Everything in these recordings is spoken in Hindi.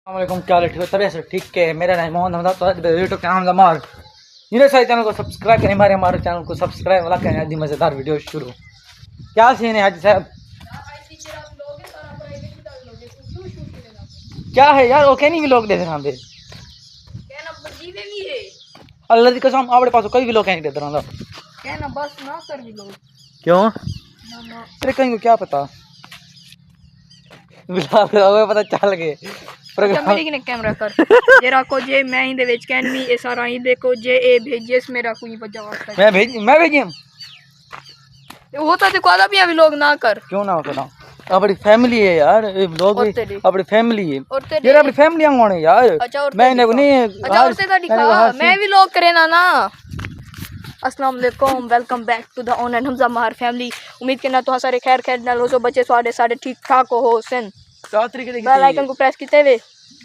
अस्सलामुअलैकुम, क्या हाल है? तबीयत से ठीक है। मेरा नाम मोहम्मद हमदा, तो यूट्यूब चैनल दमार जिन्हें सारे चैनल को सब्सक्राइब करें, हमारे चैनल को सब्सक्राइब वाला करें। आदि मज़ेदार वीडियो शुरू। क्या सीन है हाजी साहब? क्या है यार? वो कहनी भी लोग देते हैं अल्लाह की कसम, आपके पास कोई भी लोग कहनी देते हैं कहना बस ना कर भी लोग। क्यों? ना अरे कहीं को क्या पता पता चल गए। अच्छा मेरी किने कैमरा कर जरा को जे मैं ही दे विच कहनी ए सारा ही देखो जे ए भेजेस मेरा कोई वजह वास्ता मैं भेजिए होता देखो आधा भी अभी लोग ना कर क्यों ना होता? अपनी फैमिली है यार, लोग भी अपनी फैमिली है यार, अपनी फैमिली है यार। अच्छा मैंने नहीं अच्छा और से का दिखा मैं भी लोग करे ना अस्सलाम वालेकुम, वेलकम बैक टू द ऑन एंड हमजा मार फैमिली। उम्मीद करना तो सारे खैर खैर नाल हो, सो बच्चे सारे सारे ठीक ठाक हो सन। बेल आइकन को प्रेस कीते वे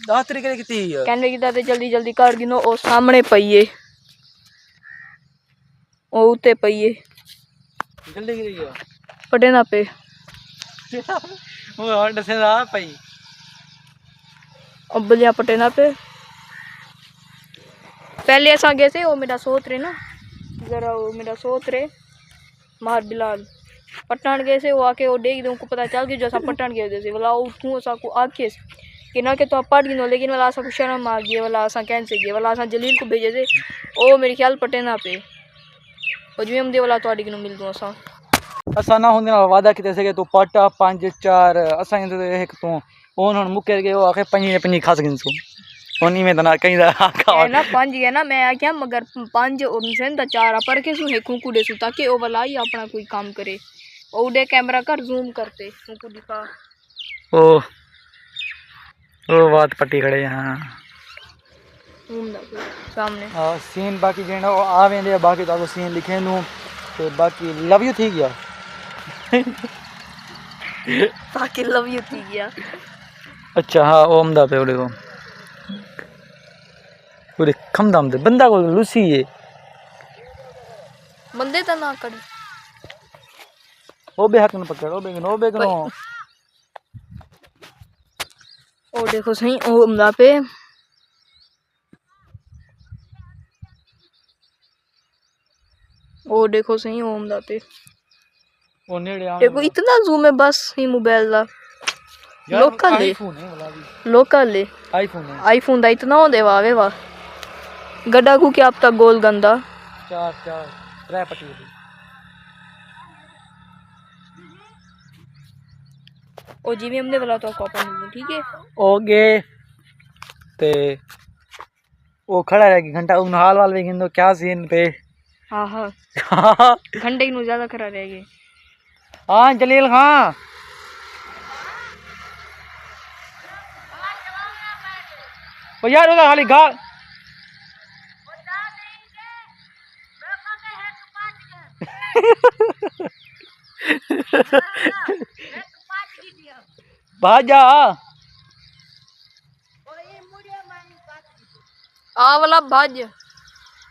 कहने की दादे जल्दी जल्दी कर गिनो। ओ सामने पईए ओ उते पईए जल्दी गिरी पटे ना पे वो हट से आ पई अब बलिया पटे ना पे। पहले ऐसा गए थे वो मेरा सोच रहे ना जरा वो मेरा सोच रहे मार बिलाल पठान गए से वो आके वो देख दे उनको पता चल गया जैसा पठान गए थे वाला उठूँ ऐसा को आके कि ना के तो आप पढ़ गिनो, लेकिन वाला ऐसा कुछ शर्म आ गया वाला ऐसा कैंसिल किया वाला ऐसा जलील को भेजे थे ओ मेरे ख्याल पटे ना पे और जो हम दे वाला तो गिनो मिल दूँ ऐसा असा ना होंदे ना वादा किते से तू पट 5 4 असा एक तो ओन हुन मुकर गए वो आखे 5 खास गिनसो ओनी में तना कहीं दा आका ना 5 है ना मैं क्या मगर 5 उनसे दा 4 पर के सु हेकू कुडे सु ताकि ओ वाला ही अपना कोई काम करे ओ उडे कैमरा कर जूम करते उनको दिखा ओ बात पट्टी खड़े हां सामने सीन बाकी जेना आवे दे बाकी तो सीन लिखे नु तो बाकी लव यू थी गया बाकी लव यू थी गया। अच्छा हाँ ओमदा पे उड़े को पूरे खमदम दे बंदा को लूसी है बंदे तो ना कर ओ बे हक न पकड़ ओ बे कनो ओ देखो सही ओ हमदा पे ओ देखो सही ओ हमदा पे ओ नेड़े आ देखो इतना जूम है बस ही मोबाइल दा लोकल है लोकल है आईफोन दा इतना होंदे वावे वाह गड्डा को क्या अब तक गोल गंदा 4 3 पट्टी ओ जी भी हमने वाला तो कॉपा मिल ठीक है ओके ते वो खड़ा रहेगी घंटा उन हाल वाल भी गिन दो क्या सीन पे हाँ हाँ घंटे की ज्यादा खड़ा रहेगी। हाँ जलील हाँ वो यार उधर खाली गा भाजा आ वाला भाज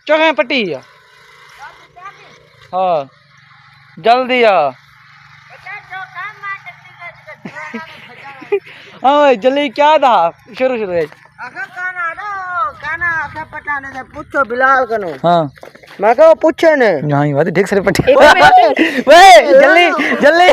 चौके पट्टी हाँ जल्दी आ हाँ जल्दी क्या था शुरू पटाने पूछो बिलाल कनो हाँ मैं कहो पूछे ने नहीं बात ठीक से पट्टी एक जल्दी जल्दी